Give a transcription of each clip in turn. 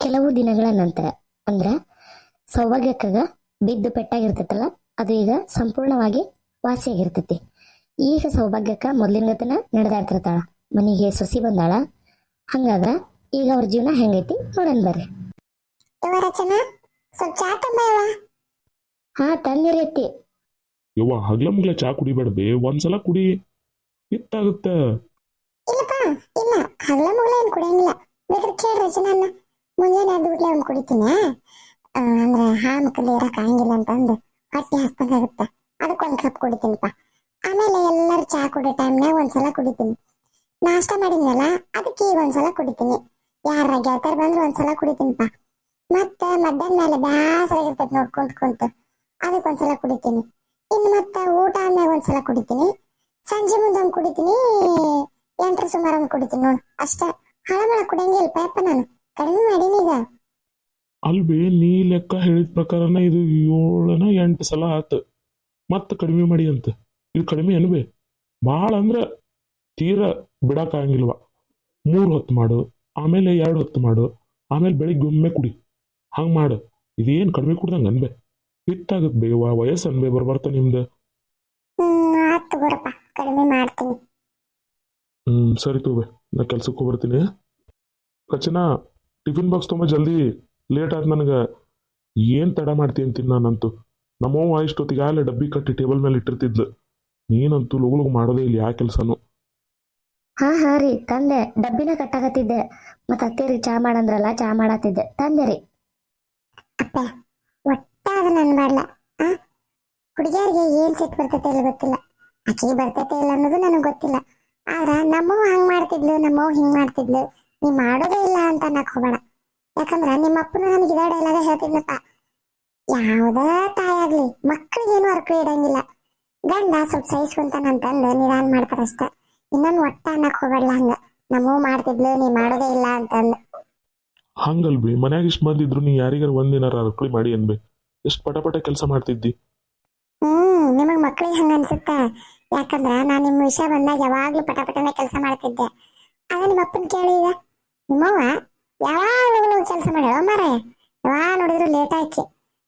ಕೆಲವು ದಿನಗಳ ನಂತರ ಅಂದ್ರ ಸೌಭಾಗ್ಯಕ್ಕಗ ಬಿದ್ದು ಪೆಟ್ಟಾಗಿರ್ತೈತಲ್ಲ ಅದು ಈಗ ಸಂಪೂರ್ಣವಾಗಿ ವಾಸಿಯಾಗಿರ್ತೈತಿ. ಈಗ ಸೌಭಾಗ್ಯಕ್ಕ ಮೊದ್ಲಿನ ಗತನ ನಡೆದಾ ಇರ್ತಿರ್ತಾಳ, ಮನಿಗೆ ಸೊಸಿ ಬಂದಾಳ. ಹಂಗಾದ್ರ ಈಗ ಅವ್ರ ಜೀವನ ಹೆಂಗೈತಿ ನೋಡನ್ ಬರ್ರಿ. ರಚನಾ ಸ್ವಲ್ಪ ಚಾ ತಂಬ. ಹಾ ತಂದಿರೈತಿ. ಯವ್ವ ಹಗ್ಲ ಮುಗ್ಲ ಚಾ ಕುಡಿಬೇಡ ಬೇ, ಒಂದ್ಸಲ ಕುಡಿ, ಹಿತ್ತಾಗುತ್ತ. ಇಲ್ಲಪ್ಪ ಇಲ್ಲ, ಹಗಲ ಮುಗ್ಲ ಏನ್ ಕುಡಿಯಂಗಿಲ್ಲ. ಬೇಕಾದ್ರೆ ಕೇಳಿ ರಚನನ್ನ, ಮುಂಜಾನೆ ಎದ್ದು ಬಿಟ್ಲೆ ಒಂದ್ ಕುಡಿತೀನಿ. ಅಂದ್ರೆ ಹಾ ಮಕ್ಕಳು ಇರಕ್ ಆಗಂಗಿಲ್ಲ ಅಂತಂದು ಹೊಟ್ಟೆ ಹಸ್ದಂಗಾಗುತ್ತ, ಅದಕ್ಕೊಂದ್ ಕಪ್ ಕುಡಿತೀನಿಪ್ಪ. ಆಮೇಲೆ ಎಲ್ಲರೂ ಚಾ ಕುಡಿಯೋ ಟೈಮ್ನಾಗ ಒಂದ್ಸಲ ಕುಡಿತೀನಿ. ನಾಷ್ಟ ಮಾಡಿದ್ನಲ್ಲ ಅದಕ್ಕೆ ಈಗ ಒಂದ್ಸಲ ಕುಡಿತೀನಿ. ಯಾರ ಗೆಳತರ್ ಬಂದ್ರೆ ಒಂದ್ಸಲ ಕುಡಿತೀನಿಪ್ಪ. ಮತ್ತೆ ಮಧ್ಯಾಹ್ನ ಮೇಲೆ ಬ್ಯಾಸರ ಇರ್ತೈತಿ ನೋಡ್ಕೊಂತ ಕುಂತ, ಅದಕ್ಕೊಂದ್ಸಲ ಕುಡಿತೀನಿ. ಇನ್ನು ಮತ್ತೆ ಊಟ ಆದ್ಮೇಲೆ ಒಂದ್ಸಲ ಕುಡಿತೀನಿ. ಸಂಜೆ ಮುಂದೆ ಒಂದ್ ಕುಡಿತೀನಿ, 8 ಸುಮಾರು ಒಂದ್ ಕುಡಿತೀನಿ ನೋಡು, ಅಷ್ಟ. ಹಳಮಳ ಕುಡಿಯಂಗಿಲ್ಲ ಪಯಪ್ಪ, ನಾನು ಕಡಿಮೆ ಮಾಡೀನಿ ಈಗ. ಅಲ್ವೇ ನೀ ಲೆಕ್ಕ ಹೇಳಿದ ಪ್ರಕಾರನ ಇದು 7-8 ಸಲ ಆತ, ಮತ್ತ ಕಡಿಮೆ ಮಾಡಿ ಅಂತ. ಇದು ಕಡಿಮೆ ಅನ್ಬೇ, ಭಾಳ ಅಂದ್ರ ತೀರ ಬಿಡಕ್ಕಾಗಂಗಿಲ್ವ. 3 ಹೊತ್ತು ಮಾಡು, ಆಮೇಲೆ 2 ಹೊತ್ತು ಮಾಡು, ಆಮೇಲೆ ಬೆಳಿಗ್ಗೆ ಒಮ್ಮೆ ಕುಡಿ, ಹಂಗೆ ಮಾಡು. ಇದೇನು ಕಡಿಮೆ ಕುಡ್ದಂಗೆ ಅನ್ಬೇ, ಹಿತ್ತಾಗತ್ ಬೇವ ವಯಸ್ಸು ಅನ್ಬೇ ಬರ್ಬರ್ತ ನಿಮ್ದು. ಆತು ಬರಪ್ಪ, ಕಡಿಮೆ ಮಾಡ್ತೀನಿ. ಸರಿ ತಗೋಬೇ, ನಾ ಕೆಲ್ಸಕ್ಕೆ ಹೋಗ್ಬರ್ತೀನಿ. ರಚನಾ ಟಿಫಿನ್ ಬಾಕ್ಸ್ ತೊಗೊಂಬ ಜಲ್ದಿ, ಲೇಟ್ ಆಯ್ತು ನನಗೆ. ಏನು ತಡ ಮಾಡ್ತೀನಿ ಅಂತೀನಿ ನಾನಂತೂ. ನಮ್ಮವ್ವ ಇಷ್ಟೊತ್ತಿಗೆ ಆಗಲೇ ಡಬ್ಬಿ ಕಟ್ಟಿ ಟೇಬಲ್ ಮೇಲೆ ಇಟ್ಟಿರ್ತಿದ್ಲು. ನೀನಂತೂ ಲಗು ಲಗು ಮಾಡೋದೇ ಇಲ್ಲ ಯಾವ ಕೆಲಸನೂ. ಹಾ ಹಾ ರೀ ತಂದೆ, ಡಬ್ಬಿನ ಕಟ್ಟಾಕತ್ತಿದ್ದೆ. ಮತ್ತ ಅತ್ತೇರಿ ಚಾ ಮಾಡಂದ್ರಲ್ಲ, ಚಾ ಮಾಡತ್ತಿದ್ದೆ, ತಂದೆ ರೀ. ಅಪ್ಪ ಒಟ್ಟ ಅದನ್ನ ಅನ್ಬಾರ್ಲ. ಹುಡುಗಿಯರಿಗೆ ಏನ್ ಸಿಟ್ಟು ಬರ್ತೈತೆ ಇಲ್ಲ ಗೊತ್ತಿಲ್ಲ, ಆಕೆಗೆ ಬರ್ತೈತೆ ಇಲ್ಲ ಅನ್ನೋದು ನನಗೆ ಗೊತ್ತಿಲ್ಲ. ಆದ್ರ ನಮ್ಮವ್ ಹಂಗ್ ಮಾಡ್ತಿದ್ಲು, ನಮ್ಮವ್ ಹಿಂಗ್ ಮಾಡ್ತಿದ್ಲು, ನೀ ಮಾಡೋದೇ ಇಲ್ಲ ಅಂತ ಅನ್ನಕ್ ಹೋಗಬೇಡ. ಯಾಕಂದ್ರ ನಿಮ್ಮ ಅಪ್ಪನ ನನಗೆ ಇದೇ ಡೈಲಾಗ ಹೇಳ್ತಿದ್ನಪ್ಪ, ಯಾವ್ದ ತಾಯಾಗ್ಲಿ ಮಕ್ಳಿಗೇನು ಅರ್ಕು ಇಡಂಗಿಲ್ಲ, ಗಂಡ ಸ್ವಲ್ಪ ಸಹಿಸ್ಕೊಂತಾನಂತಂದು ನಿಧಾನ ಮಾಡ್ತಾರಷ್ಟ. ಇನ್ನೊಂದು ಒಟ್ಟ ಅನ್ನಕ್ ಹೋಗಲ್ಲ, ಹಂಗ ನಮ್ಮವ್ ಮಾಡ್ತಿದ್ಲು ನೀ ಮಾಡೋದೇ ಇಲ್ಲ ಅಂತಂದು. ಹಂಗಲ್ಬಿ, ಮನ್ಯಾಗ ಇಷ್ಟು ಬಂದಿದ್ರು ನೀ ಯಾರಿಗಾರ ಒಂದಿನಾರ ಅರ್ಕಳಿ ಮಾಡಿ ಅನ್ಬೇ, ಎಷ್ಟು ಪಟ ಕೆಲಸ ಮಾಡ್ತಿದ್ದಿ. ನಿಮಗ್ ಮಕ್ಳಿಗೆ ಹಂಗ ಅನ್ಸುತ್ತ. ಯಾಕಂದ್ರ ನಾನ್ ನಿಮ್ ವಿಷಯ ಬಂದಾಗ ಯಾವಾಗ್ಲೂ ಪಟಪಟನೆ ಕೆಲಸ ಮಾಡ್ತಿದ್ದೆ. ಆಗ ನಿಮ್ಮ ಅಪ್ಪನ ಕೇಳಿ, ಈಗ ನಿಮ್ಮವ್ವ ಯಾವಾಗ್ಲೂ ಕೆಲಸ ಮಾಡ್ಯಾಳ ಮಾರಾಯ, ಯಾವಾಗ ನೋಡಿದ್ರು ಲೇಟ್ ಆಕಿ,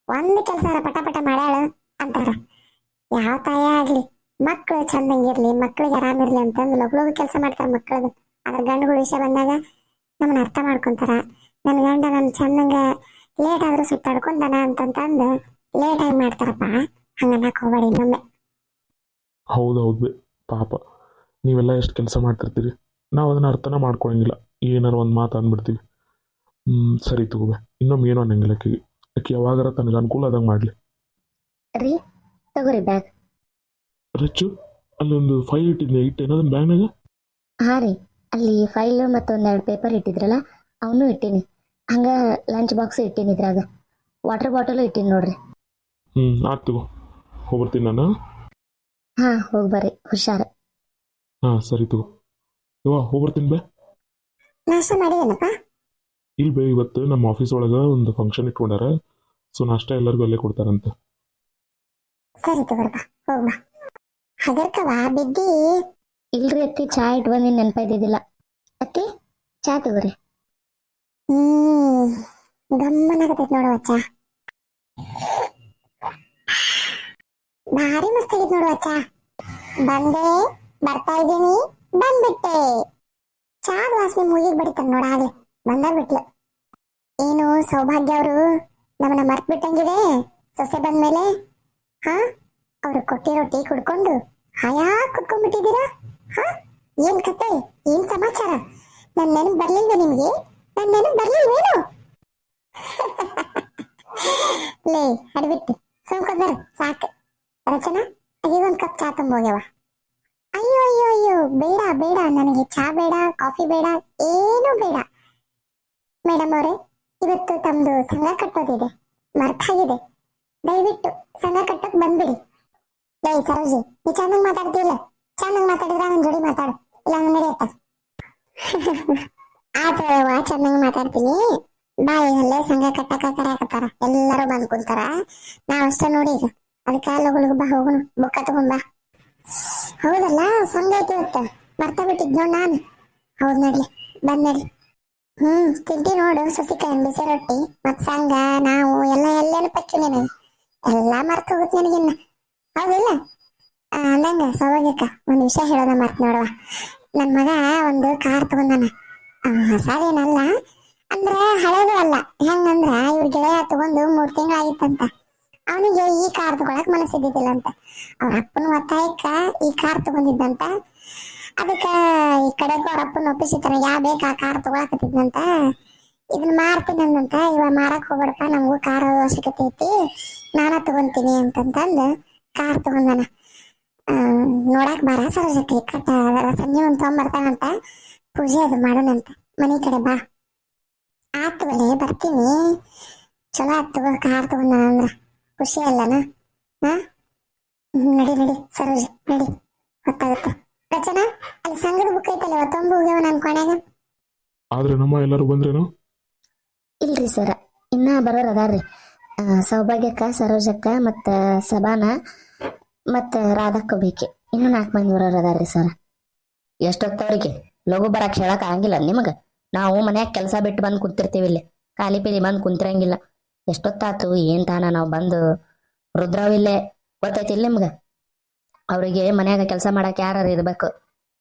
ಒಂದು ಕೆಲಸ ಪಟ ಮಾಡ್ಯಾಳ ಅಂತಾರ. ಯಾವ ತಾಯ ಆಗ್ಲಿ ಮಕ್ಳು ಚಂದಂಗಿರ್ಲಿ, ಮಕ್ಳಿಗೆ ಆರಾಮಿರ್ಲಿ ಅಂತಂದು ಲಗು ಕೆಲಸ ಮಾಡ್ತಾರ ಮಕ್ಳದು. ಅದ್ರ ಗಂಡುಗಳ ವಿಷಯ ಬಂದಾಗ ನಮ್ಮನ್ನ ಅರ್ಥ ಮಾಡ್ಕೊಂತಾರ. ನನ್ ಗಂಡ ನನ್ ಚಂದಂಗ ಲೇಟ್ ಆದ್ರೂ ಸುತ್ತಾಡ್ಕೊಂತಾನ ಅಂತಂತಂದು ಲೇಟ್ ಆಗಿ ಮಾಡ್ತಾರಪ್ಪ. ಹಂಗನ್ನಕ್ ಹೋಗ್ಬೇಡಿ ಇನ್ನೊಮ್ಮೆ. ಹೌದು ಬೇ, ಪಾಪ ನೀವೆಲ್ಲ ಎಷ್ಟು ಕೆಲಸ ಮಾಡ್ತಿರ್ತೀರಿ, ನಾವು ಅದನ್ನ ಅರ್ಥನ ಮಾಡ್ಕೊಳಂಗಿಲ್ಲ, ಏನಾರು ಒಂದು ಮಾತು ಅಂದ್ಬಿಡ್ತೀವಿ. ಸರಿ ತಗೋಬೇ, ಇನ್ನೊಮ್ಮೆ ಏನೋ ಅನ್ನಂಗಿಲ್ಲ ಆಕೆಗೆ. ಆಕೆ ಯಾವಾಗಾರ ತನಗೆ ಅನುಕೂಲ ಆದಂಗೆ ಮಾಡಲಿ. ರೀ ತಗೋರಿ ಬ್ಯಾಗ್. ರಚ್ಚು ಅಲ್ಲೊಂದು ಫೈಲ್ ಇಟ್ಟಿದ್ದೆ, ಇಟ್ಟೇನದನ್ನ ಬ್ಯಾಗ್ನಾಗ? ಹಾ ರೀ, ಅಲ್ಲಿ ಫೈಲು ಮತ್ತೊಂದೆರಡು ಪೇಪರ್ ಇಟ್ಟಿದ್ರಲ್ಲ ಅವನು ಇಟ್ಟೀನಿ. ಹಂಗ ಲಂಚ್ ಬಾಕ್ಸ್ ಇಟ್ಟೀನಿ, ಇದ್ರಾಗ ವಾಟರ್ ಬಾಟಲು ಇಟ್ಟೀನಿ ನೋಡ್ರಿ. ಆಯ್ತು ತಗೋ, ಹೋಗ್ಬರ್ತೀನಿ ನಾನು. ಹಾ ಹೋಗ್ಬರ್ರಿ, ಹುಷಾರ. ಸರಿ ತಗೋ ಯವ್ವ, ಹೋಗ್ಬರ್ತೀನಿ ಬೇ. ನಾಷ್ಟ ಮಾಡಿದೇನಪ್ಪ? ಇಲ್ಲಿ ಬೇ, ಇವತ್ತು ನಮ್ಮ ಆಫೀಸ್ ಒಳಗೆ ಒಂದು ಫಂಕ್ಷನ್ ಇಟ್ಕೊಂಡಾರ, ಸೊ ನಾಷ್ಟ ಎಲ್ಲರಿಗೂ ಅಲ್ಲೇ ಕೊಡ್ತಾರಂತ. ಸರಿ ತಗೋರಪ್ಪ, ಹೋಗ್ಬಾ. ಹಗರ್ಕವ ಬಿದ್ದಿ? ಇಲ್ರಿ ಅತ್ತಿ, ಚಾ ಇಟ್ಟು ಬಂದಿನಿ, ನೆನಪೈದಿದ್ದಿಲ್ಲ. ಅತ್ತಿ ಚಾ ತಗೋರಿ. ಗಮ್ಮನಾಗತೈತಿ ನೋಡುವ ಚಾ, ಭಾರಿ ಮಸ್ತ್ ಆಗೈತಿ ನೋಡುವ ಚಾ. ಬಂದೆ, ಬರ್ತಾ ಇದ್ದೀನಿ, ಬಂದ್ಬಿಟ್ಟೆ. ಚಾದ ವಾಸನೆ ಮೂಗಿಗೆ ಬಡಿತಾನ ನೋಡಾಗ್ಲಿ, ಬಂದ ಬಿಟ್ಲು. ಏನು ಸೌಭಾಗ್ಯ ಅವರು ನಮ್ಮನ್ನ ಮರ್ತ್ ಬಿಟ್ಟಂಗಿದೆ ಸೊಸೆ ಬಂದ್ಮೇಲೆ. ಅವ್ರು ಕೊಟ್ಟಿರೋ ಟೀ ಕುಡ್ಕೊಂಡು ಹಯಾ ಕುತ್ಕೊಂಡ್ಬಿಟ್ಟಿದ್ದೀರಾ? ಏನ್ ಕತೆ, ಏನ್ ಸಮಾಚಾರ? ನನ್ ನೆನಪು ಬರ್ಲಿಲ್ವ ನಿಮ್ಗೆ? ನನ್ ನೆನಪು ಬರ್ಲಿಲ್ವೇನು? ಲೇ ಅಡ್ಬಿಟ್ಟು ಸುಮ್ಕೊಂಡ್ರ ಸಾಕು. ರಚನಾ ಅದೀಗೊಂದು ಕಪ್ ಚಾ ತುಂಬೋಗ್ಯವ. ಅಯ್ಯೋ ಅಯ್ಯೋ ಅಯ್ಯೋ, ಬೇಡ ಬೇಡ, ನನಗೆ ಚಾ ಬೇಡ, ಕಾಫಿ ಬೇಡ, ಏನೂ ಬೇಡ. ಮೇಡಮ್ ಅವರೇ, ಇವತ್ತು ತಮ್ದು ಸಂಘ ಕಟ್ಟೋದಿದೆ, ಮರ್ತಾಗಿದೆ. ದಯವಿಟ್ಟು ಸಂಘ ಕಟ್ಟಕ್ ಬಂದ್ಬಿಡಿ. ಲೇ ಸರೋಜಿ, ನೀ ಚೆನ್ನಾಗಿ ಮಾತಾಡ್ತಿಲ್ಲ, ಚೆನ್ನಾಗಿ ಮಾತಾಡಿದ್ರ ನನ್ನ ಜೋಡಿ ಮಾತಾಡು, ಇಲ್ಲ ನಡೆಯುತ್ತ. ಆತವ ಚೆನ್ನಾಗಿ ಮಾತಾಡ್ತೀನಿ. ಬಾಯಿ ಅಲ್ಲೇ ಸಂಘ ಕಟ್ಟಕ ಕರೆಯಕತ್ತಾರ, ಎಲ್ಲರೂ ಬಂದ್ ಕುಂತಾರ. ನಾವ್ ಅಷ್ಟ ನೋಡಿ ಈಗ, ಅದಕ್ಕೆ ಲಗು ಬಾ, ಹೋಗೋಣ, ಬುಕ್ಕ ತಗೊಂಡ್ ಬಾ. ಹೌದಲ್ಲ, ಸಂಘ ಐತಿ ಇವತ್ತು, ಮರ್ತ ಬಿಟ್ಟಿದ್ ನೋಡ್ ನಾನು. ಹೌದ್ ನಡ್ಲಿ, ಬಂದ್ ನಡ್ಲಿ. ತಿಂತಿ ನೋಡು ಸಸಿಕಾಯಿ ಬಿಸಿ ರೊಟ್ಟಿ ಮತ್ ಸಂಘ ನಾವು ಎಲ್ಲೇನು ಪಕ್ಕಿ ನಿನಗೆ ಎಲ್ಲಾ ಮರ್ತ ಹೋಗುತ್ತೆ ನನಗಿನ್ನ ಹೌದಿಲ್ಲ. ಅಂದಂಗ ಸೌಭಾಗ್ಯಕ್ಕ ಒಂದ್ ವಿಷಯ ಹೇಳೋದ ಮರ್ತ್ ನೋಡುವ. ನನ್ ಮಗ ಒಂದು ಕಾರ್ ತಗೊಂಡಾನ. ಹೊಸದೇನಲ್ಲ ಅಂದ್ರ ಹಳೇದು ಅಲ್ಲ. ಹೆಂಗಂದ್ರ ಇವ್ರ ಗೆಳೆಯ ತಗೊಂಡು 3 ತಿಂಗಳಾಗಿತ್ತಂತ. ಅವನಿಗೆ ಈ ಕಾರ್ ತಗೊಳಕ್ ಮನಸ್ಸಿದ್ದಿದ್ದಿಲ್ಲ ಅಂತ. ಅವ್ರ ಅಪ್ಪನ ಒತ್ತಾಯಕ್ಕ ಈ ಕಾರ್ ತಗೊಂಡಿದ್ದಂತ. ಅದಕ್ಕ ಈ ಕಡೆಗೂ ಅವ್ರ ಅಪ್ಪನ ಒಪ್ಪಿಸಿ ತನಗೆ ಯಾ ಬೇಕಾ ಕಾರ್ ತಗೊಳಕತ್ತಿದ್ನಂತ. ಇದನ್ನ ಮಾರ್ತೀನಂದಂತ. ಇವಾಗ ಮಾರಕ್ ಹೋಗ್ಬೇಡಪ್ಪ, ನಮಗೂ ಕಾರ್ ಅವಶ್ಯಕತೆ ಐತಿ, ನಾನ ತಗೊಂತೀನಿ ಅಂತಂತಂದು ಕಾರ್ ತಗೊಂಡಾನ. ನೋಡಾಕ್ ಬಾರ ಸರೋಜಕ್ಕೆ ಕಟ್ಟ ಸಂಜೆ ಒಂದ್ ತಗೊಂಬರ್ತಾನಂತ. ಪೂಜೆ ಅದು ಮಾಡೋಣಂತ. ಮನೆ ಕಡೆ ಬಾ. ಆತು ಬಲೆ ಬರ್ತೀನಿ. ಚಲೋ ಆತು ಕಾರ್ ತಗೊಂಡಾನ ಅಂದ್ರ ಖುಷಿ ಅಲ್ಲನ. ಹಾ ನಡಿ ನಡಿ ಸರೋಜ ನಡಿ, ಗೊತ್ತಾಗುತ್ತೆ. ರಚನಾ ಅಲ್ಲಿ ಸಂಘದ ಬುಕ್ ಐತಲ್ಲ ತೊಂಬ ಹೋಗ್ಯಾವ ನನ್ ಕೊನೆಗ. ಆದ್ರೆ ನಮ್ಮ ಎಲ್ಲರೂ ಬಂದ್ರೇನು? ಇಲ್ರಿ ಸರ, ಇನ್ನ ಬರೋರ್ ಅದಾರ್ರಿ. ಸೌಭಾಗ್ಯಕ್ಕ, ಸರೋಜಕ್ಕ, ಮತ್ತ ಸಬಾನ, ಮತ್ತ ರಾಧಕ್ಕ ಬೇಕಿ. ಇನ್ನು 4 ಮಂದಿ ಬರೋರ್ ಅದಾರ್ರಿ ಸರ್. ಎಷ್ಟೊತ್ತವ್ರಿಗೆ ಲಘು ಬರಕ್ ಹೇಳಕ್ ಆಗಂಗಿಲ್ಲ ನಿಮಗ? ನಾವು ಮನ್ಯಾಗ ಕೆಲಸ ಬಿಟ್ಟು ಬಂದು ಕುಂತಿರ್ತೀವಿ, ಇಲ್ಲಿ ಖಾಲಿ ಪೀಲಿ ಬಂದು ಕುಂತಿರಂಗಿಲ್ಲ. ಎಷ್ಟೊತ್ತಾತು ಏನ್ ತಾನ ನಾವು ಬಂದು ರುದ್ರಾವಿಲ್ಲೇ ಗೊತ್ತೈತಿಲ್ಲ ನಿಮ್ಗ? ಅವ್ರಿಗೆ ಮನ್ಯಾಗ ಕೆಲಸ ಮಾಡಕ್ ಯಾರು ಇರ್ಬೇಕು,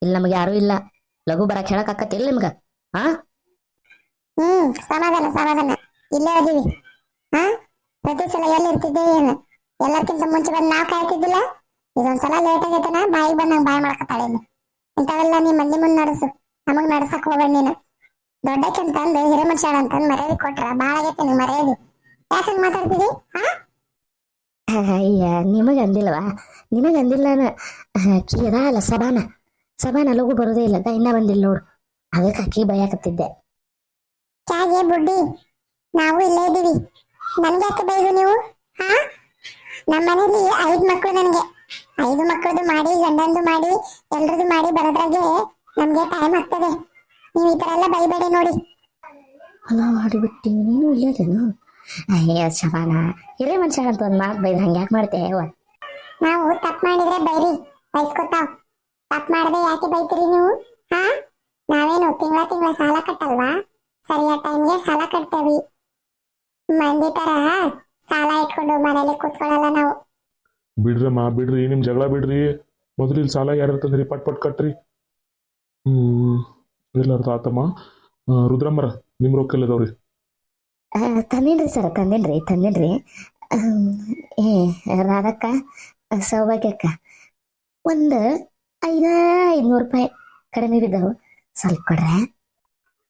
ಇಲ್ಲಿ ನಮ್ಗೆ ಯಾರು ಇಲ್ಲ. ಲಘು ಬರಕ್ ಹೇಳಕ್ ಆಕತಿಲ್ಲ ನಿಮ್ಗ? ಹಾ ಸಮಾಧಾನ ಸಮಾಧಾನ, ಇಲ್ಲೇ ಅದೀವಿ. ಹಾ ಪ್ರತಿ ಸಲ ಎಲ್ಲಿ ಇರ್ತಿದ್ದೆ ಏನು? ಎಲ್ಲರ್ಕಿಂತ ಮುಂಚೆ ಬಂದು ನಾವ್ ಕಾಯ್ತಿದ್ದಿಲ್ಲ. ಇದೊಂದ್ಸಲ ಲೇಟ್ ಆಗೈತನ ಬಾಯಿ ಬಂದಂಗ ಬಾಯಿ ಮಾಡ್ಕೊತಾಳೆ. ಇಂಥವೆಲ್ಲ ನೀ ಮಂದಿ ಮುಂದ್ ನಡೆಸು, ನಮಗ್ ನಡ್ಸಕ್ ಹೋಗ್ಬೇಡ ನೀನು. ದೊಡ್ಡಕ್ಕಂತಂದು ಹಿರೇಮನುಷ್ಯಾಳ ಅಂತಂದು ಮರ್ಯಾದೆ ಕೊಟ್ರ ಬಾಳ ಆಗೈತೆ ನಿಂಗೆ ಮರ್ಯಾದೆ. ಯಾಕಂಗ್ ಮಾತಾಡ್ತಿದಿ? ಅಯ್ಯ ನಿಮಗ ಅಂದಿಲ್ವಾ? ನಿನಗ ಅಂದಿಲ್ಲ ಅಕ್ಕಿ ಅದ ಅಲ್ಲ ಸಬಾನ. ಸಬಾನ ಲಘು ಬರೋದೇ ಇಲ್ಲ, ಇನ್ನ ಬಂದಿಲ್ಲ ನೋಡು. ಅದಕ್ಕೆ ಅಕ್ಕಿ ಭಯಕತ್ತಿದ್ದೆ. ಕ್ಯಾಗೆ ಬುಡ್ಡಿ, ನಾವು ಇಲ್ಲೇ ಇದೀವಿ. ನನ್ಗೆ ಯಾಕೆ ಬೈದು ನೀವು? ಹಾ ನಮ್ಮ ಮನೇಲಿ 5 ಮಕ್ಕಳು. ನನಗೆ 5 ಮಕ್ಕಳದು ಮಾಡಿ, ಗಂಡಂದು ಮಾಡಿ, ಎಲ್ರದು ಮಾಡಿ ಬರೋದ್ರಾಗೆ ನಮ್ಗೆ ಟೈಮ್ ಆಗ್ತದೆ. ನೀವು ಈ ತರ ಎಲ್ಲ ಬೈಬೇಡಿ ನೋಡಿ. ಅಲ್ಲ ಮಾಡಿಬಿಟ್ಟಿ ನೀನು ಇಲ್ಲದೇನು? ಅಯ್ಯ ಶಬಾನ, ಹಿರೇ ಮನುಷ್ಯ ಅಂತ ಒಂದ್ ಮಾತು ಬೈದ್ರೆ ಹಂಗೆ ಯಾಕೆ ಮಾಡ್ತೇವ? ನಾವು ತಪ್ಪು ಮಾಡಿದ್ರೆ ಬೈರಿ, ಬೈಸ್ಕೊತಾವ್. ತಪ್ಪು ಮಾಡದೆ ಯಾಕೆ ಬೈತೀರಿ ನೀವು? ಹಾ ನಾವೇನು ತಿಂಗಳ ಸಾಲ ಕಟ್ಟಲ್ವಾ? ಸರಿಯಾದ ಟೈಮ್ಗೆ ಸಾಲ ಕಟ್ತೇವಿ. ಮಂದಿ ತರ ಸಾಲ ಇಟ್ಕೊಂಡು ಮನೇಲಿ ಕೂತ್ಕೊಳ್ಳಲ್ಲ ನಾವು. ಬಿಡ್ರಮ್ಮ ಬಿಡ್ರಿ, ನಿಮ್ ಜಗಳ ಬಿಡ್ರಿ. ಮೊದಲು ಇಲ್ಲಿ ಸಾಲ ಯಾರು ತಂದ್ರಿ, ಪಟ್ ಪಟ್ ಕಟ್ರಿ. ಎಲ್ಲಾರ್ದು ಆತಮ್ಮ. ರುದ್ರಮ್ಮರ ನಿಮ್ ರೊಕ್ಕ ಎಲ್ಲದವ್ರಿ? ತಂದೇನ್ರಿ ಸರ್, ತಂದೇನ್ರಿ. ರಾಧಕ್ಕ, ಸೌಭಾಗ್ಯಕ್ಕ ಒಂದು 500 ರೂಪಾಯಿ ಕಡಿಮೆ ಬಿದ್ದವು, ಸ್ವಲ್ಪ ಕೊಡ್ರೆ?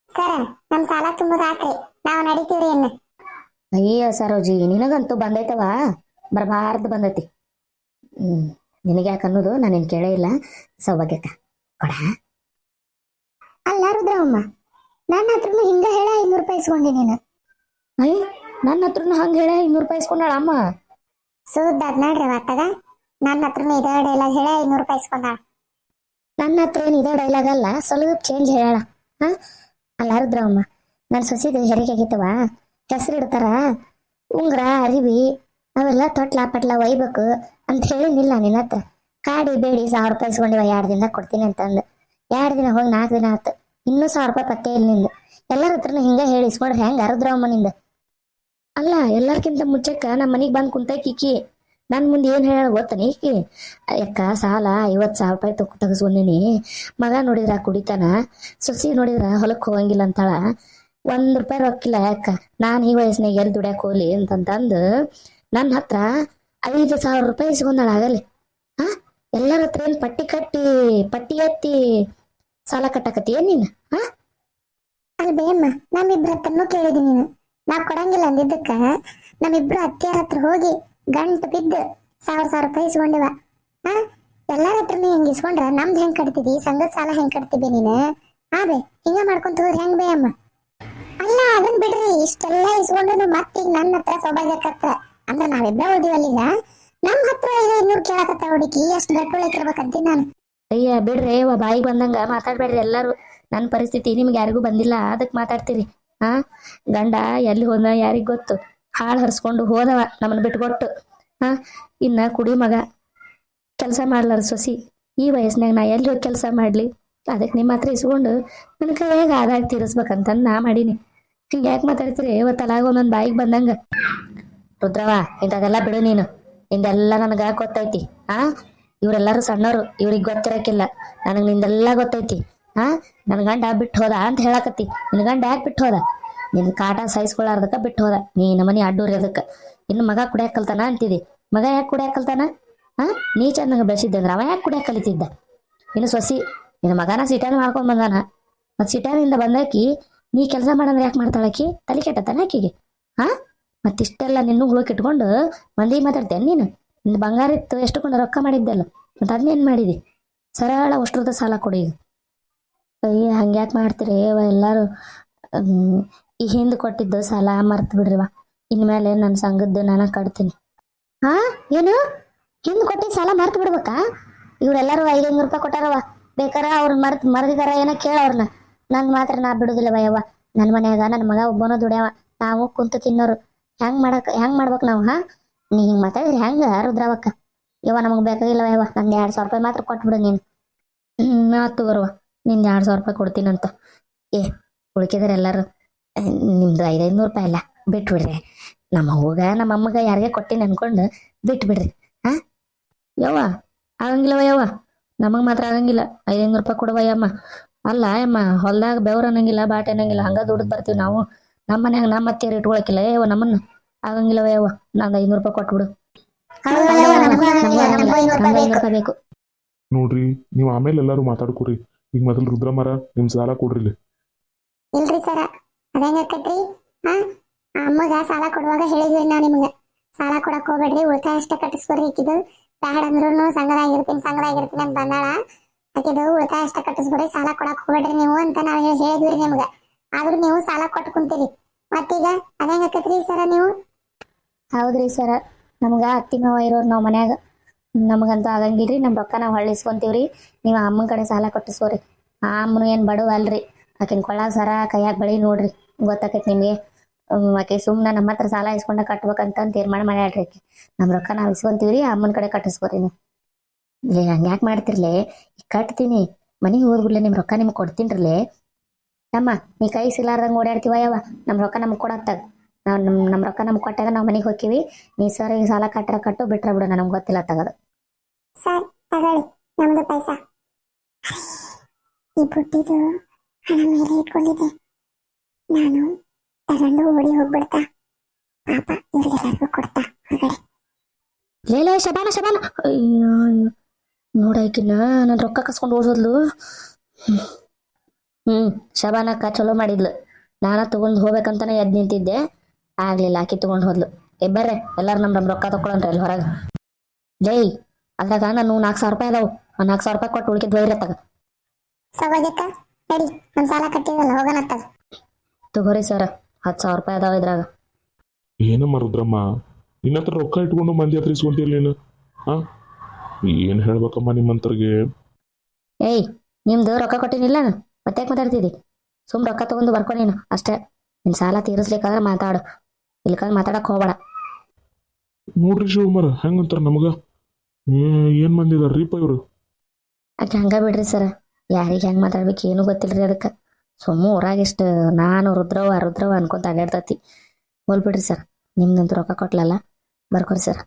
ಸರ್ ನಮ್ ಸಾಲ ತುಂಬುದಾತ್ರಿ, ನಾವು ನಡಿತೀವ್ರಿ. ಇನ್ನು ಅಯ್ಯ ಸರೋಜಿ, ನಿನಗಂತೂ ಬಂದೈತವ, ಬರಬಾರ್ದು ಬಂದೈತಿ. ನಿನಗೆ ಯಾಕೆ ಅನ್ನೋದು ನಾನೇನು ಕೇಳೇ ಇಲ್ಲ. ಸೌಭಾಗ್ಯಕ್ಕ ಕೊಡ. ಅಲ್ಲ ರುದ್ರಮ್ಮ, ನನ್ನ ಹತ್ರನು ಹಿಂಗ ಹೇಳ 500 ರೂಪಾಯಿ ಇಸ್ಕೊಂಡಿ ನೀನು. ಅಯ್ಯ ನನ್ನ ಹತ್ರನು ಹಂಗೆ ಹೇಳ 500 ರೂಪಾಯಿ ಇಸ್ಕೊಂಡಾಳ ಅಮ್ಮ. ಸುದ್ದ ನೋಡ್ರಿ ಒಟ್ಟಗ ನನ್ನ ಹತ್ರನು ಇದೇ ಡೈಲಾಗ್ ಹೇಳ 500 ರೂಪಾಯಿ ಇಸ್ಕೊಂಡಾಳ. ನನ್ನ ಹತ್ರ ಏನು ಇದೇ ಡೈಲಾಗ್ ಅಲ್ಲ, ಸ್ವಲ್ಪ ಚೇಂಜ್ ಹೇಳ. ಹಾ ಅಲ್ಲ ರುದ್ರಮ್ಮ, ನನ್ನ ಸೊಸಿದು ಹೆರಿಗೆ ಆಗಿತ್ತವ, ಹೆಸರು ಇಡ್ತಾರ, ಉಂಗ್ರ ಅರಿವಿ ಅವೆಲ್ಲ ತೊಟ್ಲ ಪಟ್ಲ ಒಯ್ಬೇಕು ಅಂತ ಹೇಳಿನಿಲ್ಲ ನಿನ್ನ ಹತ್ರ? ಕಾಡಿ ಬೇಡಿ 1000 ರೂಪಾಯಿ ಇಸ್ಕೊಂಡಿವ, 2 ದಿನ ಕೊಡ್ತೀನಿ ಅಂತಂದು. 2 ದಿನ ಹೋಗಿ 4 ದಿನ ಆಯ್ತು, ಇನ್ನೂ 1000 ರೂಪಾಯಿ ಪತ್ತೆ ಇಲ್ಲ ನಿಂದು. ಎಲ್ಲರ ಹತ್ರನು ಹಿಂಗ ಹೇಳಿ ಇಸ್ಕೊಂಡ್ರೆ ಹೆಂಗ ರುದ್ರಮ್ಮ ನಿಂದ? ಅಲ್ಲ ಎಲ್ಲರ್ಕಿಂತ ಮುಂಚೆಕ್ಕ ನಮ್ಮ ಮನೆಗೆ ಬಂದು ಕುಂತೈಕಿ. ನನ್ನ ಮುಂದೆ ಏನು ಹೇಳ ಗೊತ್ತಾನೆ ಈಕಿ? ಯಾಕ ಸಾಲ 50,000 ರೂಪಾಯಿ ತೆಗಿಸ್ಕೊಂಡೀನಿ, ಮಗ ನೋಡಿದ್ರ ಕುಡಿತಾನ, ಸೊಸಿ ನೋಡಿದ್ರ ಹೊಲಕ್ಕೆ ಹೋಗಂಗಿಲ್ಲ ಅಂತಾಳ, 1 ರೂಪಾಯಿ ರೊಕ್ಕಿಲ್ಲ. ಯಾಕ ನಾನು ಈ ವಯಸ್ಸಿನಾಗ ಎಲ್ಲಿ ದುಡ್ಯಾಕ ಹೋಗ್ಲಿ ಅಂತಂತಂದು ನನ್ನ ಹತ್ರ 5,000 ರೂಪಾಯಿ ಇಸ್ಕೊಂಡಾಳ ಆಗಲಿ. ಹಾ ಎಲ್ಲರ ಹತ್ರ ಏನು ಪಟ್ಟಿ ಎತ್ತಿ ಸಾಲ ಕಟ್ಟಾಕತಿ ಏನ್ ನೀನು? ಹಾ ಅಲ್ಲಿ ಬೇಮ್ಮ, ನಮ್ಮಿಬ್ರ ಹತ್ರನು ಕೇಳಿದಿ ನೀನು. ನಾವ್ ಕೊಡಂಗಿಲ್ಲ ಅಂದಿದ್ದಕ್ಕ ನಮ್ಮಿಬ್ರು ಅತ್ತಿಯರ ಹತ್ರ ಹೋಗಿ ಗಂಟು ಬಿದ್ದು 1000 ರೂಪಾಯಿ ಇಸ್ಕೊಂಡಿವ. ಹಾ ಎಲ್ಲಾರ ಹತ್ರನು ಹಿಂಗ ಇಸ್ಕೊಂಡ್ರ ನಮ್ದು ಹೆಂಗ್ ಕಟ್ತಿದಿ? ಸಂಘದ ಸಾಲ ಹೆಂಗ್ ಕಟ್ತಿದ್ದಿ ನೀನು? ಬೇ ಹಿಂಗ ಮಾಡ್ಕೊಂತ ಹೋದ್ರೆ ಹೆಂಗ್ ಬೇ ಅಮ್ಮ? ಅಲ್ಲ ಅದನ್ ಬಿಡ್ರಿ, ಇಷ್ಟೆಲ್ಲ ಇಸ್ಕೊಂಡ್ರು ಮತ್ತೆ ಈಗ ನನ್ನ ಹತ್ರ ಸೌಭಾಗ್ಯಕ್ಕತ್ತ ಅಂದ್ರೆ ನಾವಿಬ್ರ ಓದಿವಲ್ಲೀಗ ನಮ್ ಹತ್ರ 500 ಕೇಳಕತ್ತ ಹುಡುಕಿ. ಎಷ್ಟು ಗಟ್ಟುಳಕಿರ್ಬೇಕಂತೀನಿ ನಾನು. ಅಯ್ಯ ಬಿಡ್ರಿ, ಬಾಯಿಗೆ ಬಂದಂಗ ಮಾತಾಡ್ಬೇಡ್ರಿ ಎಲ್ಲರೂ. ನನ್ನ ಪರಿಸ್ಥಿತಿ ನಿಮ್ಗೆ ಯಾರಿಗೂ ಬಂದಿಲ್ಲ, ಅದಕ್ಕೆ ಮಾತಾಡ್ತೀರಿ. ಹಾ ಗಂಡ ಎಲ್ಲಿ ಹೋದ ಯಾರಿಗ್ ಗೊತ್ತು? ಹಾಳು ಹರಿಸ್ಕೊಂಡು ಹೋದವ ನಮ್ಮನ್ನ ಬಿಟ್ಕೊಟ್ಟು. ಹಾ ಇನ್ನ ಕುಡಿ ಮಗ, ಕೆಲಸ ಮಾಡ್ಲಾರ ಸೊಸಿ. ಈ ವಯಸ್ಸಿನಾಗ ನಾ ಎಲ್ಲಿ ಹೋಗಿ ಕೆಲಸ ಮಾಡ್ಲಿ? ಅದಕ್ಕೆ ನಿಮ್ಮ ಹತ್ರ ಇಸ್ಕೊಂಡು ನನ್ನ ಕೈಯಾಗ ಆದಾಗ ತೀರಿಸ್ಬೇಕಂತಂದು ನಾ ಮಾಡೀನಿ. ಹಿಂಗೆ ಯಾಕೆ ಮಾತಾಡ್ತೀರಿ ಇವತ್ತಲಾಗ ಒಂದೊಂದು ಬಾಯಿಗೆ ಬಂದಂಗೆ. ರುದ್ರವ ಇಂಥದೆಲ್ಲ ಬಿಡು ನೀನು, ನಿಂದೆಲ್ಲ ನನಗೆ ಗೊತ್ತೈತಿ. ಇವರೆಲ್ಲರೂ ಸಣ್ಣವರು, ಇವ್ರಿಗೆ ಗೊತ್ತಿರಕ್ಕಿಲ್ಲ. ನನಗೆ ನಿಂದೆಲ್ಲ ಗೊತ್ತೈತಿ. ನನ್ನ ಗಂಡ ಬಿಟ್ಟು ಹೋದ ಅಂತ ಹೇಳಕತ್ತಿ. ನಿನ್ನ ಗಂಡ ಯಾಕೆ ಬಿಟ್ಟು ಹೋದ? ನಿನ್ನ ಕಾಟ ಸಹಿಸ್ಕೊಳ್ಳಾರ್ದಕ್ಕ ಬಿಟ್ಟು ಹೋದ. ನೀ ನಮ್ಮನೆ ಅಡ್ಡೂರಿ ಅದಕ್ಕೆ. ಇನ್ನು ಮಗ ಕುಡಿಯಾಕ ಕಲ್ತಾನ ಅಂತಿದಿ. ಮಗ ಯಾಕೆ ಕುಡಿಯಾಕ ಕಲ್ತಾನ? ನೀ ಚೆನ್ನಾಗಿ ಬೆಳೆಸಿದ್ದೆ ಅಂದ್ರೆ ಅವ ಯಾಕೆ ಕುಡಿಯಾಕ ಕಲಿತಿದ್ದ? ಇನ್ನು ಸೊಸಿ ನಿನ್ನ ಮಗನ ಸಿಟಾನ ಮಾಡ್ಕೊಂಡ್ ಬಂದಾನ. ಮತ್ತು ಸಿಟಾನಿಂದ ಬಂದಾಕಿ ನೀ ಕೆಲಸ ಮಾಡಂದ್ರೆ ಯಾಕೆ ಮಾಡ್ತಾಳಕಿ? ತಲೆ ಕೆಟ್ಟತಾನ ಆಕಿಗೆ. ಮತ್ತಿಷ್ಟೆಲ್ಲ ನಿನ್ನೂ ಹುಳುಕ್ ಇಟ್ಕೊಂಡು ಮಂದಿಗೆ ಮಾತಾಡ್ತೇನೆ ನೀನು? ನಿನ್ನ ಬಂಗಾರ ಇತ್ತು ಎಷ್ಟುಕೊಂಡು ರೊಕ್ಕ ಮಾಡಿದ್ದೆಲ್ಲ, ಮತ್ತು ಅದನ್ನೇನು ಮಾಡಿದಿ? ಸರಳ ಅಷ್ಟ್ರದ ಸಾಲ ಕೊಡಿ ಈಗ. ಅಯ್ಯ ಹಂಗ್ಯಾಕೆ ಮಾಡ್ತೀರಿ ಎಲ್ಲರೂ? ಈ ಹಿಂದೆ ಕೊಟ್ಟಿದ್ದು ಸಾಲ ಮರ್ತು ಬಿಡ್ರಿವ. ಇನ್ಮೇಲೆ ನನ್ನ ಸಂಘದ್ದು ನಾನು ಕಟ್ತೀನಿ. ಏನು ಹಿಂದೆ ಕೊಟ್ಟಿದ್ದು ಸಾಲ ಮರ್ತು ಬಿಡ್ಬೇಕಾ? ಇವರೆಲ್ಲರೂ 500 ರೂಪಾಯಿ ಕೊಟ್ಟಾರವ. ಬೇಕಾರ ಅವ್ರು ಮರ್ದಿದಾರ ಏನೋ ಕೇಳ ಅವ್ರನ್ನ. ನಂದು ಮಾತ್ರ ನಾ ಬಿಡುದಿಲ್ಲವ ಯವ್ವ. ನನ್ನ ಮನ್ಯಾಗ ನನ್ನ ಮಗ ಒಬ್ಬನೋ ದುಡ್ಯಾವ. ನಾವು ಕುಂತು ತಿನ್ನೋರು. ಹೆಂಗ್ ಮಾಡ್ಬೇಕು ನಾವು? ನೀ ಹಿಂಗೆ ಮಾತಾಡಿದ್ರೆ ಹೆಂಗ ರುದ್ರವಕ್ಕ? ಯವ್ವ ನಮಗೆ ಬೇಕಾಗಿಲ್ಲವ ಯವ್ವ. ನಂದು 200 ರೂಪಾಯಿ ಮಾತ್ರ ಕೊಟ್ಬಿಡು ನೀನು. ಆತು ಬರುವ, ನಿಂದು 200 ರೂಪಾಯಿ ಕೊಡ್ತೀನಂತ. ಉಳ್ಕಿದ್ರೆ ಎಲ್ಲರೂ ನಿಮ್ದು 500 ರೂಪಾಯಿ ಅಲ್ಲ ಬಿಟ್ಬಿಡ್ರಿ. ನಮ್ಮ ಅವ್ವಗ ನಮ್ಮ ಅಮ್ಮಗ ಯಾರಿಗೆ ಕೊಟ್ಟಿನಿ ಅನ್ಕೊಂಡು ಬಿಟ್ಬಿಡ್ರಿ. ಯವ್ವ ಆಗಂಗಿಲ್ಲವ ಯವ್ವ, ನಮಗೆ ಮಾತ್ರ ಆಗಂಗಿಲ್ಲ. 500 ರೂಪಾಯಿ ಕೊಡುವ ಯಮ್ಮ. ಅಲ್ಲ ಯಮ್ಮ, ಹೊಲ್ದಾಗ ಬೆವ್ರ ಅನ್ನಂಗಿಲ್ಲ, ಬಾಟೆ ಅನ್ನಂಗಿಲ್ಲ, ಹಂಗ ದುಡ್ದು ಬರ್ತೀವಿ ನಾವು. ನಮ್ಮ ಮನ್ಯಾಗ ನಮ್ಮ ಅತ್ತೆಯರು ಇಟ್ಕೊಳಕಿಲ್ಲ ಯವ್ವ ನಮ್ಮನ್ನ. ಆಗಂಗಿಲ್ಲವ ಯವ್ವ, ನಂದು 500 ರೂಪಾಯಿ ಕೊಟ್ಬಿಡು. 500 ರೂಪಾಯಿ ಬೇಕು. ನೋಡ್ರಿ, ನೀವು ಆಮೇಲೆ ಎಲ್ಲರೂ ಮಾತಾಡ್ಕೊರಿ. ಈಗ ಮೊದಲು ರುದ್ರಮ್ಮರ ನಿಮ್ ಸಾಲ ಕೊಡ್ರಿ ಇಲ್ಲಿ. ಇಲ್ರಿ ಸರ, ಅದಂಗ ಆಕತ್ರಿ. ಅಮ್ಮಗ ಸಾಲ ಕೊಡುವಾಗ ಹೇಳಿದ್ವಿ ನಾ ನಿಮ್ಗೆ, ಸಾಲ ಕೊಡಕ್ ಹೋಗ್ಬೇಡ್ರಿ, ಉಳಿತಾಯ ಅಷ್ಟ ಕಟ್ಟಿಸ್ಕೊಡ್ರಿ. ಇಕ್ಕಿದು ಬ್ಯಾಡ ಅಂದ್ರೂ ಸಂಘದಾಗಿರ್ತೀನಿ ಅಂತ ಬಂದಾಳ. ಆಕಿದು ಉಳಿತಾಯ ಅಷ್ಟ ಕಟ್ಟಿಸ್ಕೊಡ್ರಿ, ಸಾಲ ಕೊಡಕ್ ಹೋಗ್ಬೇಡ್ರಿ ನೀವು ಅಂತ ನಾವು ಹೇಳಿದ್ವಿ ನಿಮ್ಗೆ. ಆದ್ರೂ ನೀವು ಸಾಲ ಕೊಟ್ಟು ಕುಂತೀರಿ. ಮತ್ತೀಗ ಅದಂಗ ಆಕತ್ರಿ ಸರ ನೀವು? ಹೌದ್ರಿ ಸರ, ನಮ್ಗೆ ಅತ್ತಿ ಮಾವ ಇರೋರು ನಾವು ಮನ್ಯಾಗ. ನಮಗಂತೂ ಆಗಂಗಿಲ್ರಿ. ನಮ್ಮ ರೊಕ್ಕ ನಾವು ಹೊಳ್ಳಿಸ್ಕೊಂತೀವ್ರಿ. ನೀವು ಅಮ್ಮನ ಕಡೆ ಸಾಲ ಕೊಟ್ಟಿಸ್ಕೋರಿ. ಆ ಅಮ್ಮನು ಏನು ಬಡವ ಅಲ್ರಿ. ಆಕಿನ ಕೊಳ್ಳಾಗ ಸರ ಕೈಯಾಗ ಬಳಿ ನೋಡ್ರಿ, ಗೊತ್ತಾಕೈತಿ ನಿಮಗೆ. ಆಕೆ ಸುಮ್ಮನೆ ನಮ್ಮ ಹತ್ರ ಸಾಲ ಇಸ್ಕೊಂಡ ಕಟ್ಬೇಕಂತ ತೀರ್ಮಾನ ಮಾಡ್ಯಾಳ್ರಿ ಆಕೆ. ನಮ್ಮ ರೊಕ್ಕ ನಾವು ಇಸ್ಕೊಂತೀವ್ರಿ, ಅಮ್ಮನ ಕಡೆ ಕಟ್ಟಿಸ್ಕೋರಿ ನೀವು. ಹಂಗೆ ಯಾಕೆ ಮಾಡ್ತಿರ್ಲೆ? ಕಟ್ತೀನಿ, ಮನೆಗೆ ಹೋದ್ಬಿಡ್ಲೆ ನಿಮ್ಮ ರೊಕ್ಕ ನಿಮ್ಗೆ ಕೊಡ್ತೀನ್ರಲ್ಲೇ. ನಮ್ಮ ನೀ ಕೈ ಸಿಲಾರ್ದಂಗೆ ಓಡಾಡ್ತೀವ ಯವ್ವ. ನಮ್ಮ ರೊಕ್ಕ ನಮ್ಗೆ ಕೊಡತ್ತಾಗ ನಾವು ನಮ್ಮ ರೊಕ್ಕ ನಮ್ಗೆ ಕೊಟ್ಟಾಗ ನಾವು ಮನೆಗೆ ಹೋಗ್ತೀವಿ. ನೀ ಸರ್ ಈಗ ಸಾಲ ಕಟ್ಟು ಬಿಟ್ರೆ ಬಿಡು, ನಮ್ಗೆ ಗೊತ್ತಿಲ್ಲ ತಗೋದು. ಸರ್ ತಗೊಳ್ಳಿ ನಮ್ದು ಪೈಸಾ. ಈ ಬುಟ್ಟಿದು ಹಣ ಮೇಲೆ ಇಟ್ಕೊಂಡಿದ್ದೆ ನಾನು, ತಗೊಂಡು ಓಡಿ ಹೋಗ್ಬಿಡ್ತಾ. ಪಾಪ ಇವ್ರಿಗೆಲ್ಲರಿಗೂ ಕೊಡ್ತಾ ಹೊರಗಡೆ. ಲೇ ಶಬಾನ ನೋಡಾಕಿನ ನನ್ನ ರೊಕ್ಕ ಕಸ್ಕೊಂಡು ಓಡೋದ್ಲು. ಶಬಾನಕ್ಕ ಚಲೋ ಮಾಡಿದ್ಲು. ನಾನ ತಗೊಂಡು ಹೋಗ್ಬೇಕಂತಾನೆ ಎದ್ದು ನಿಂತಿದ್ದೆ, ಆಗ್ಲಿಲ್ಲ. ಆಕಿ ತಗೊಂಡು ಹೋದ್ಲು. ಬರ್ರೆ ಎಲ್ಲಾರು ನಮ್ಮ ರೊಕ್ಕ ತಗೊಳನ್ರಿ ಅಲ್ಲಿ ಹೊರಗೆ. ಲೇ ಅದ್ರಾಗ ನಾನು 4,000 ರೂಪಾಯಿ ಅದಾವು. 4,000 ರೂಪಾಯಿ ಕೊಟ್ಟು ಉಳ್ಕಿದ್ ವೈರ ತಗ. ಸೌಭಾಗ್ಯಕ್ಕ ನಡಿ, ನಮ್ಮ ಸಾಲ ಕಟ್ಟಿವಲ್ಲ ಹೋಗೋಣ ತಗ. ತಗೋರಿ ಸರ್, 10,000 ರೂಪಾಯಿ ಅದಾವ ಇದ್ರಾಗ. ಏನಮ್ಮ ರುದ್ರಮ್ಮ, ನಿನ್ನ ಹತ್ರ ರೊಕ್ಕ ಇಟ್ಕೊಂಡು ಮಂದಿ ಹತ್ರ ಇಸ್ಕೊಂತೀರಿ ನೀನು? ಏನು ಹೇಳ್ಬೇಕಮ್ಮ ನಿಮ್ಮಂತರ್ಗೆ? ನಿಮ್ದು ರೊಕ್ಕ ಕೊಟ್ಟಿನಿಲ್ಲ, ಮತ್ತೆ ಯಾಕೆ ಮಾತಾಡ್ತಿದ್ದಿ? ಸುಮ್ ರೊಕ್ಕ ತಗೊಂಡು ಬರ್ಕೊ ನೀನು ಅಷ್ಟೇ. ನಿನ್ನ ಸಾಲ ತೀರಿಸ್ಲಿಕ್ಕಾದ್ರೆ ಮಾತಾಡು, ಇಲ್ಕಂದ್ರೆ ಮಾತಾಡಕ್ ಹೋಗ್ಬೇಡ. ನೋಡ್ರಿ ಶಿವಮರ ಹೆಂಗಂತಾರ ನಮಗ? ಏನ್ ಮಂದಿದಾರ್ರಿಪ್ಪ ಇವ್ರು? ಆಕೆ ಹಂಗ ಬಿಡ್ರಿ ಸರ್, ಯಾರಿಗೆ ಹೆಂಗೆ ಮಾತಾಡ್ಬೇಕು ಏನೂ ಗೊತ್ತಿಲ್ರಿ ಅದಕ್ಕೆ. ಸುಮ್ಮ ಊರಾಗಿಷ್ಟು ನಾನು ರುದ್ರವ ಅನ್ಕೊಂತ ಅಡ್ಯಾಡ್ತತಿ. ಹೋಲ್ಬಿಡ್ರಿ ಸರ್, ನಿಮ್ದಂತೂ ರೊಕ್ಕ ಕೊಟ್ಲಲ್ಲ, ಬರ್ಕೊರಿ ಸರ್.